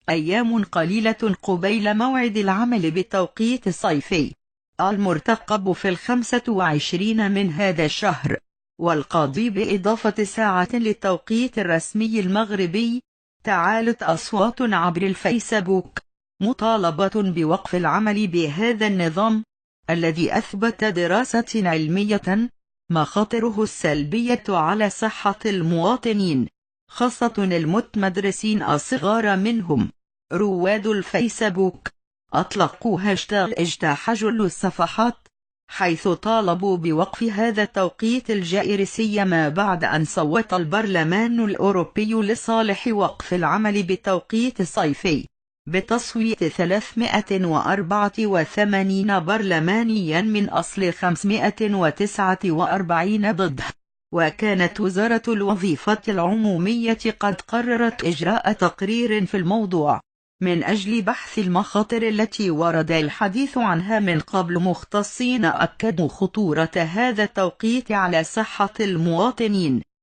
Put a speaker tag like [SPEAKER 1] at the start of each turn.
[SPEAKER 1] أيام قليلة قبيل موعد العمل بالتوقيت الصيفي المرتقب في 25 من هذا الشهر، والقاضي بإضافة ساعة للتوقيت الرسمي المغربي، تعالت أصوات عبر الفيسبوك مطالبة بوقف العمل بهذا النظام الذي أثبت دراسة علمية مخاطره السلبية على صحة المواطنين، خاصة المتمدرسين الصغار منهم. رواد الفيسبوك أطلقوا هاشتاغ اجتاح جل الصفحات، حيث طالبوا بوقف هذا التوقيت الجائر، سيما بعد أن صوت البرلمان الأوروبي لصالح وقف العمل بالتوقيت الصيفي بتصويت 384 برلمانيا من أصل 549 ضده. وكانت وزارة الوظيفة العمومية قد قررت إجراء تقرير في الموضوع من أجل بحث المخاطر التي ورد الحديث عنها من قبل. مختصين أكدوا خطورة هذا التوقيت على صحة المواطنين،